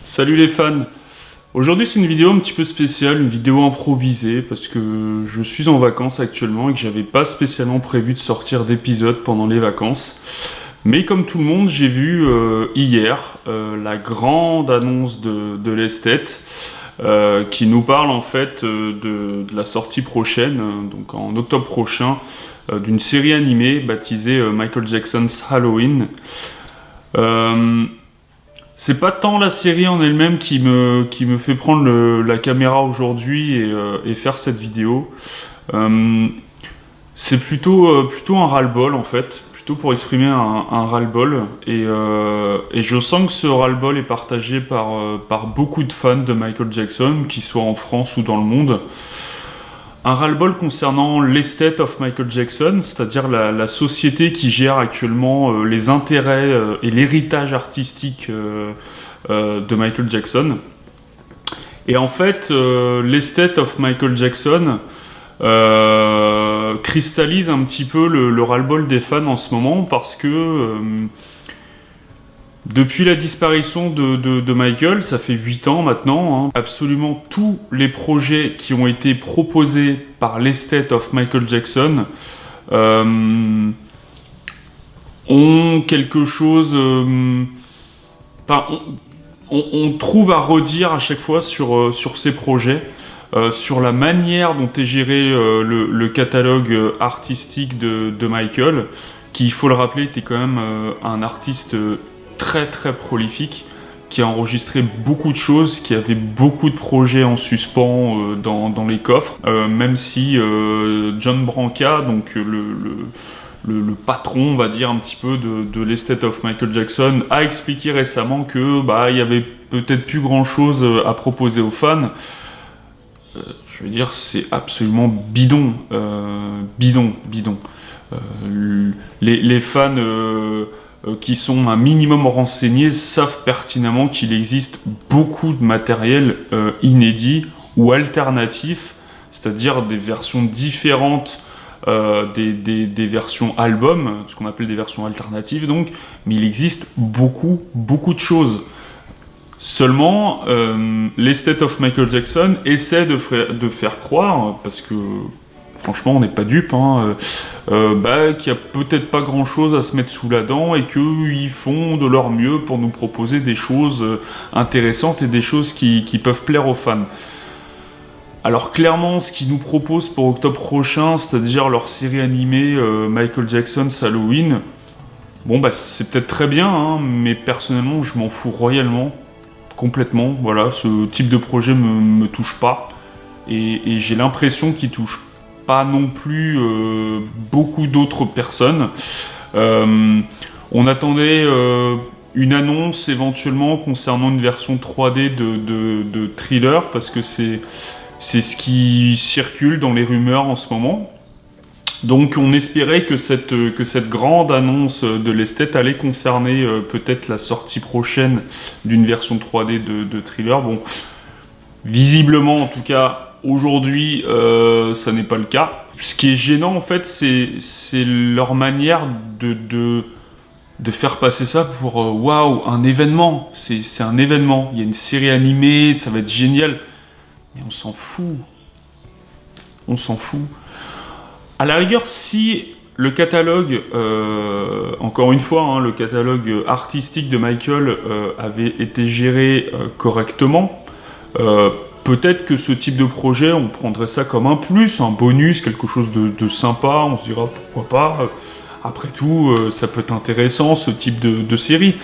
Salut les fans. Aujourd'hui c'est une vidéo un petit peu spéciale, une vidéo improvisée parce que je suis en vacances actuellement et que j'avais pas spécialement prévu de sortir d'épisode pendant les vacances. Mais comme tout le monde, j'ai vu hier la grande annonce de l'esthète qui nous parle en fait de la sortie prochaine, donc en octobre prochain, d'une série animée baptisée Michael Jackson's Halloween. C'est pas tant la série en elle-même qui me fait prendre la caméra aujourd'hui et faire cette vidéo. C'est plutôt un ras-le-bol en fait, plutôt pour exprimer un ras-le-bol. Et je sens que ce ras-le-bol est partagé par beaucoup de fans de Michael Jackson, qu'ils soient en France ou dans le monde. Un ras-le-bol concernant l'esthète of Michael Jackson, c'est-à-dire la société qui gère actuellement les intérêts et l'héritage artistique de Michael Jackson. Et en fait, l'esthète of Michael Jackson cristallise un petit peu le ras-le-bol des fans en ce moment parce que depuis la disparition de Michael, ça fait 8 ans maintenant, hein, absolument tous les projets qui ont été proposés par l'esthète of Michael Jackson ont quelque chose... on trouve à redire à chaque fois sur ces projets, sur la manière dont est géré le catalogue artistique de Michael, qui, il faut le rappeler, était quand même un artiste... très très prolifique, qui a enregistré beaucoup de choses, qui avait beaucoup de projets en suspens dans les coffres, même si John Branca, donc le patron, on va dire, un petit peu de l'esthète of Michael Jackson, a expliqué récemment que il y avait peut-être plus grand chose à proposer aux fans. Je veux dire, c'est absolument bidon, bidon. Les fans qui sont un minimum renseignés savent pertinemment qu'il existe beaucoup de matériel inédit ou alternatif, c'est-à-dire des versions différentes des versions albums, ce qu'on appelle des versions alternatives donc, mais il existe beaucoup de choses. Seulement, l'esthète of Michael Jackson essaie de faire croire, parce que franchement on n'est pas dupe, hein, qu'il n'y a peut-être pas grand chose à se mettre sous la dent et qu'ils font de leur mieux pour nous proposer des choses intéressantes et des choses qui peuvent plaire aux fans. Alors clairement, ce qu'ils nous proposent pour octobre prochain, c'est-à-dire leur série animée Michael Jackson's Halloween, bon c'est peut-être très bien, hein, mais personnellement je m'en fous royalement, complètement. Voilà, ce type de projet me touche pas et j'ai l'impression qu'il touche pas non plus beaucoup d'autres personnes. On attendait une annonce éventuellement concernant une version 3D de Thriller, parce que c'est ce qui circule dans les rumeurs en ce moment. Donc on espérait que cette grande annonce de l'esthète allait concerner peut-être la sortie prochaine d'une version 3D de Thriller. Bon, visiblement en tout cas, aujourd'hui, ça n'est pas le cas. Ce qui est gênant, en fait, c'est leur manière de faire passer ça pour waouh, un événement. C'est un événement. Il y a une série animée, ça va être génial. Mais on s'en fout. On s'en fout. À la rigueur, si le catalogue, encore une fois, hein, le catalogue artistique de Michael avait été géré correctement, peut-être que ce type de projet, on prendrait ça comme un plus, un bonus, quelque chose de sympa, on se dira pourquoi pas, après tout, ça peut être intéressant ce type de série.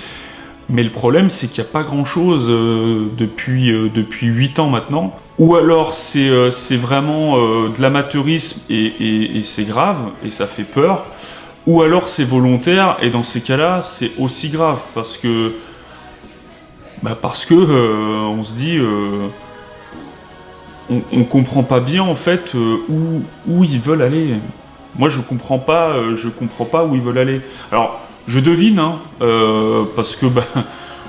Mais le problème, c'est qu'il n'y a pas grand-chose depuis 8 ans maintenant. Ou alors c'est vraiment de l'amateurisme et c'est grave, et ça fait peur. Ou alors c'est volontaire, et dans ces cas-là, c'est aussi grave, parce que on se dit... on comprend pas bien en fait où ils veulent aller. Moi je comprends pas où ils veulent aller. Alors je devine, hein, parce que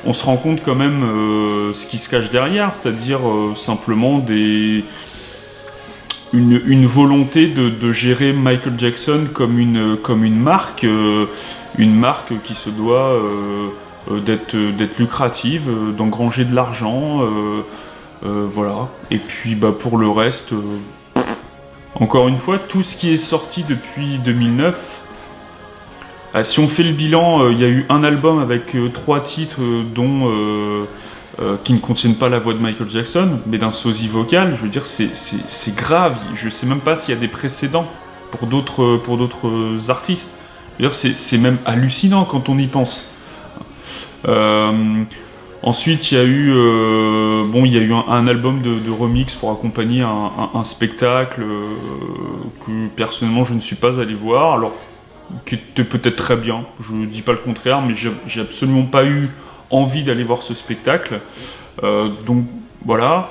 on se rend compte quand même ce qui se cache derrière, c'est-à-dire simplement une volonté de gérer Michael Jackson comme une marque qui se doit d'être lucrative, d'engranger de l'argent, voilà. Et puis pour le reste, encore une fois, tout ce qui est sorti depuis 2009, si on fait le bilan, il y a eu un album avec 3 titres dont qui ne contiennent pas la voix de Michael Jackson, mais d'un sosie vocal. Je veux dire, c'est grave. Je sais même pas s'il y a des précédents pour d'autres artistes. Je veux dire, c'est même hallucinant quand on y pense. Ensuite, il y a eu, un album de remix pour accompagner un spectacle que personnellement je ne suis pas allé voir. Alors, qui était peut-être très bien, je ne dis pas le contraire, mais j'ai absolument pas eu envie d'aller voir ce spectacle. Donc voilà.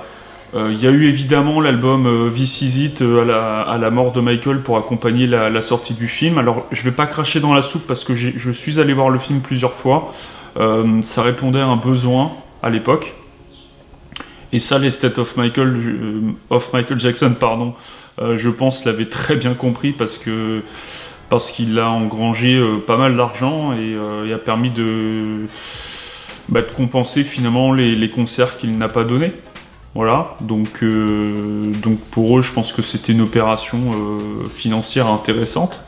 Il y a eu évidemment l'album This Is It à la mort de Michael pour accompagner la sortie du film. Alors je vais pas cracher dans la soupe parce que je suis allé voir le film plusieurs fois. Ça répondait à un besoin à l'époque. Et ça, l'Estate of Michael Jackson, je pense l'avait très bien compris parce qu'il a engrangé pas mal d'argent et a permis de compenser finalement les concerts qu'il n'a pas donnés. Voilà, donc pour eux, je pense que c'était une opération financière intéressante.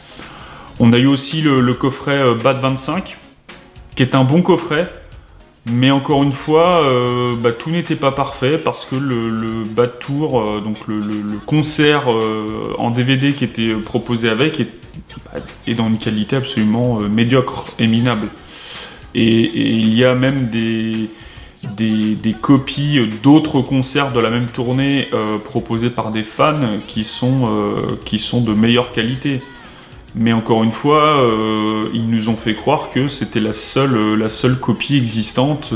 On a eu aussi le coffret Bad 25, qui est un bon coffret, mais encore une fois, tout n'était pas parfait parce que le Bad Tour, donc le concert en DVD qui était proposé avec, est dans une qualité absolument médiocre et minable. Et il y a même des copies d'autres concerts de la même tournée proposés par des fans qui sont de meilleure qualité. Mais encore une fois, ils nous ont fait croire que c'était la seule copie existante,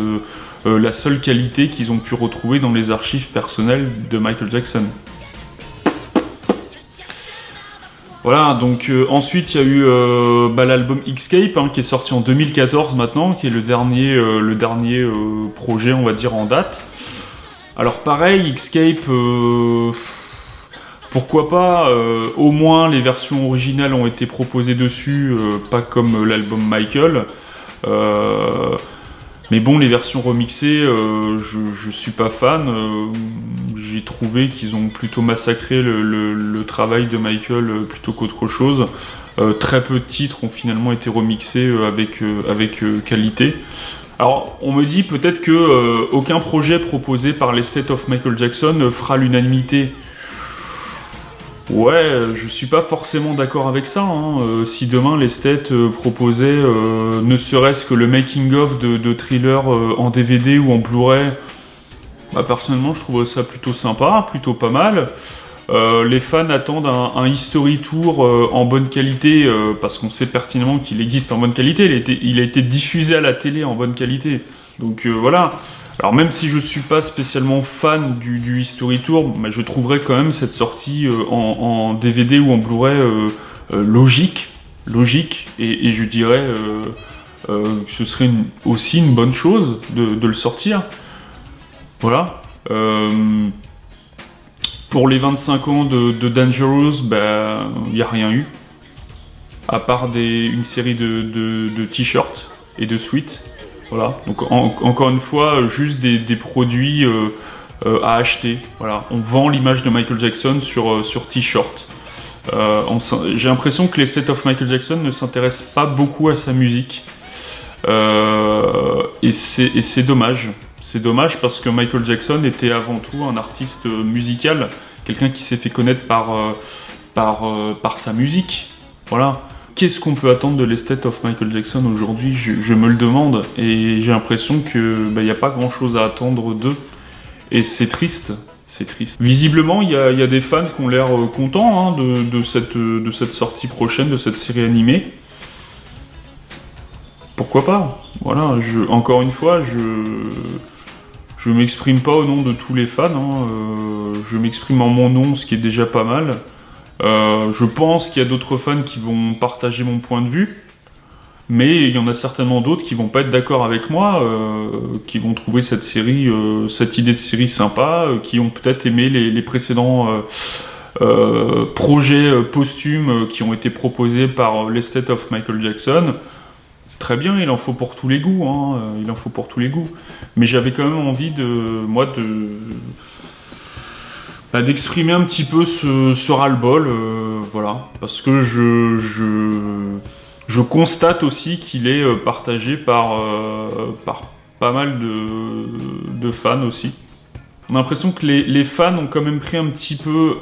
la seule qualité qu'ils ont pu retrouver dans les archives personnelles de Michael Jackson. Voilà, donc ensuite il y a eu l'album Xscape qui est sorti en 2014 maintenant, qui est le dernier projet, on va dire, en date. Alors pareil, Xscape, pourquoi pas, au moins les versions originales ont été proposées dessus, pas comme l'album Michael. Mais bon, les versions remixées, je suis pas fan. J'ai trouvé qu'ils ont plutôt massacré le travail de Michael plutôt qu'autre chose. Très peu de titres ont finalement été remixés avec qualité. Alors, on me dit peut-être que aucun projet proposé par l'Estate of Michael Jackson fera l'unanimité. Ouais, je suis pas forcément d'accord avec ça. Si demain l'Estate proposait ne serait-ce que le making-of de Thriller en DVD ou en Blu-ray, personnellement je trouverais ça plutôt sympa, plutôt pas mal. Les fans attendent un history tour en bonne qualité parce qu'on sait pertinemment qu'il existe en bonne qualité. Il a été diffusé à la télé en bonne qualité. Donc voilà. Alors même si je suis pas spécialement fan du History Tour, je trouverais quand même cette sortie en DVD ou en Blu-ray logique, et je dirais que ce serait aussi une bonne chose de le sortir. Voilà. Pour les 25 ans de Dangerous, il n'y a rien eu, à part une série de t-shirts et de suites. Voilà, donc encore une fois, juste des produits à acheter. Voilà, on vend l'image de Michael Jackson sur t-shirt. J'ai l'impression que l'Estate of Michael Jackson ne s'intéresse pas beaucoup à sa musique. Et c'est dommage. C'est dommage parce que Michael Jackson était avant tout un artiste musical, quelqu'un qui s'est fait connaître par sa musique. Voilà. Qu'est-ce qu'on peut attendre de l'Estate of Michael Jackson aujourd'hui ? Je me le demande et j'ai l'impression que y a pas grand-chose à attendre d'eux. Et c'est triste. C'est triste. Visiblement, il y a des fans qui ont l'air contents de cette sortie prochaine, de cette série animée. Pourquoi pas ? Voilà. Encore une fois, je m'exprime pas au nom de tous les fans. Je m'exprime en mon nom, ce qui est déjà pas mal. Je pense qu'il y a d'autres fans qui vont partager mon point de vue, mais il y en a certainement d'autres qui vont pas être d'accord avec moi, qui vont trouver cette idée de série sympa, qui ont peut-être aimé les précédents projets posthumes qui ont été proposés par l'Estate of Michael Jackson. très bien, il en faut pour tous les goûts, hein, il en faut pour tous les goûts. Mais j'avais quand même envie d'exprimer un petit peu ce ras-le-bol, voilà, parce que je constate aussi qu'il est partagé par pas mal de fans aussi. On a l'impression que les fans ont quand même pris un petit peu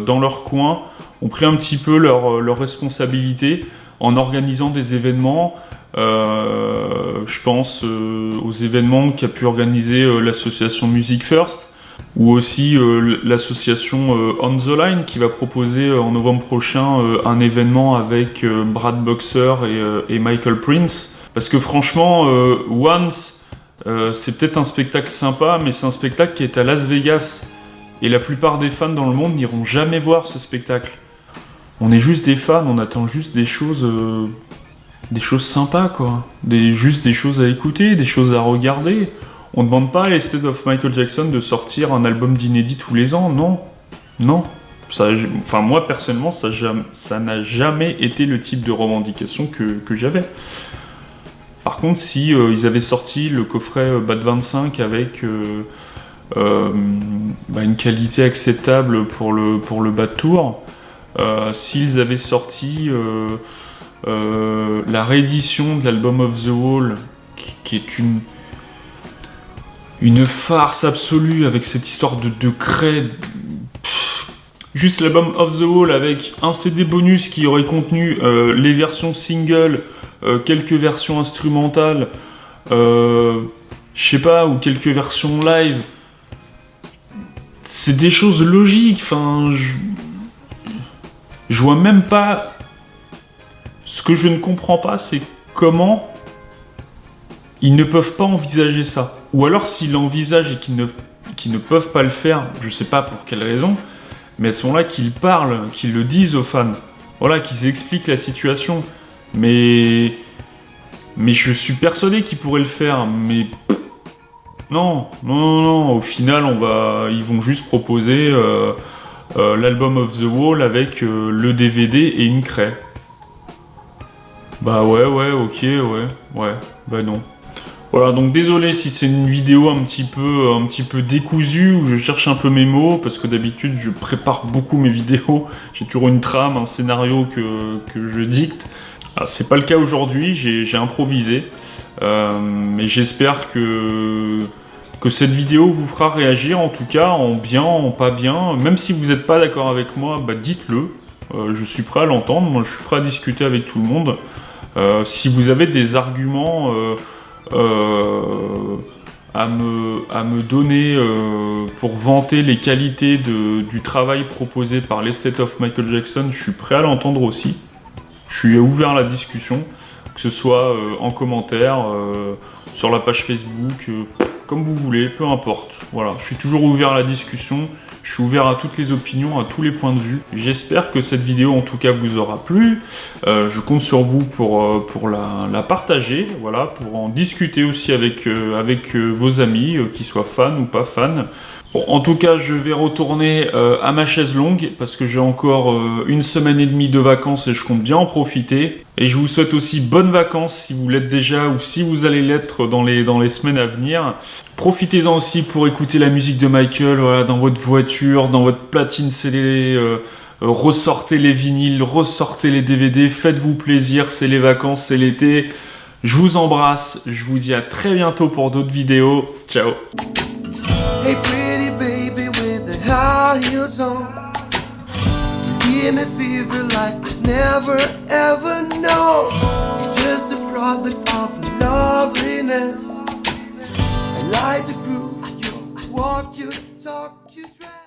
dans leur coin, ont pris un petit peu leur responsabilité en organisant des événements. Je pense aux événements qu'a pu organiser l'association Music First, ou aussi l'association On The Line qui va proposer en novembre prochain un événement avec Brad Boxer et Michael Prince. Parce que franchement, Once, c'est peut-être un spectacle sympa, mais c'est un spectacle qui est à Las Vegas. Et la plupart des fans dans le monde n'iront jamais voir ce spectacle. On est juste des fans, on attend juste des choses sympas, quoi. Juste des choses à écouter, des choses à regarder. On ne demande pas à l'Estate of Michael Jackson de sortir un album d'inédit tous les ans, non. Non. Enfin, moi, personnellement, ça n'a jamais été le type de revendication que j'avais. Par contre, si ils avaient sorti le coffret Bad 25 avec une qualité acceptable pour le Bad Tour, s'ils avaient sorti la réédition de l'album Off the Wall, qui est une farce absolue avec cette histoire de craie. Juste l'album Off the Wall avec un CD bonus qui aurait contenu les versions single, quelques versions instrumentales, je sais pas, ou quelques versions live. C'est des choses logiques, enfin, je vois même pas. Ce que je ne comprends pas, c'est comment ils ne peuvent pas envisager ça. Ou alors s'ils l'envisagent et qu'ils ne peuvent pas le faire, je sais pas pour quelle raison, mais à ce moment-là qu'ils parlent, qu'ils le disent aux fans. Voilà, qu'ils expliquent la situation. Mais je suis persuadé qu'ils pourraient le faire, mais non, au final ils vont juste proposer l'album Off the Wall avec le DVD et une craie. Bah ouais, ok, ouais, bah non. Voilà, donc désolé si c'est une vidéo un petit peu décousue, où je cherche un peu mes mots, parce que d'habitude je prépare beaucoup mes vidéos, j'ai toujours une trame, un scénario que je dicte. Alors, c'est pas le cas aujourd'hui, j'ai improvisé, mais j'espère que cette vidéo vous fera réagir, en tout cas, en bien, en pas bien. Même si vous n'êtes pas d'accord avec moi, bah dites-le, je suis prêt à l'entendre, moi je suis prêt à discuter avec tout le monde. Si vous avez des arguments à me donner pour vanter les qualités du travail proposé par l'Estate of Michael Jackson, je suis prêt à l'entendre aussi. Je suis ouvert à la discussion, que ce soit en commentaire, sur la page Facebook, comme vous voulez, peu importe. Voilà, je suis toujours ouvert à la discussion. Je suis ouvert à toutes les opinions, à tous les points de vue. J'espère que cette vidéo, en tout cas, vous aura plu. Je compte sur vous pour la partager, voilà, pour en discuter aussi avec vos amis, qu'ils soient fans ou pas fans. Bon, en tout cas, je vais retourner à ma chaise longue parce que j'ai encore une semaine et demie de vacances et je compte bien en profiter. Et je vous souhaite aussi bonnes vacances si vous l'êtes déjà ou si vous allez l'être dans les semaines à venir. Profitez-en aussi pour écouter la musique de Michael, voilà, dans votre voiture, dans votre platine CD. Ressortez les vinyles, ressortez les DVD, faites-vous plaisir, c'est les vacances, c'est l'été. Je vous embrasse, je vous dis à très bientôt pour d'autres vidéos. Ciao. Hey pretty baby with the high heels on, you give me fever like I've never ever known. You're just a product of loveliness. I like the groove, you walk, you talk, you drive.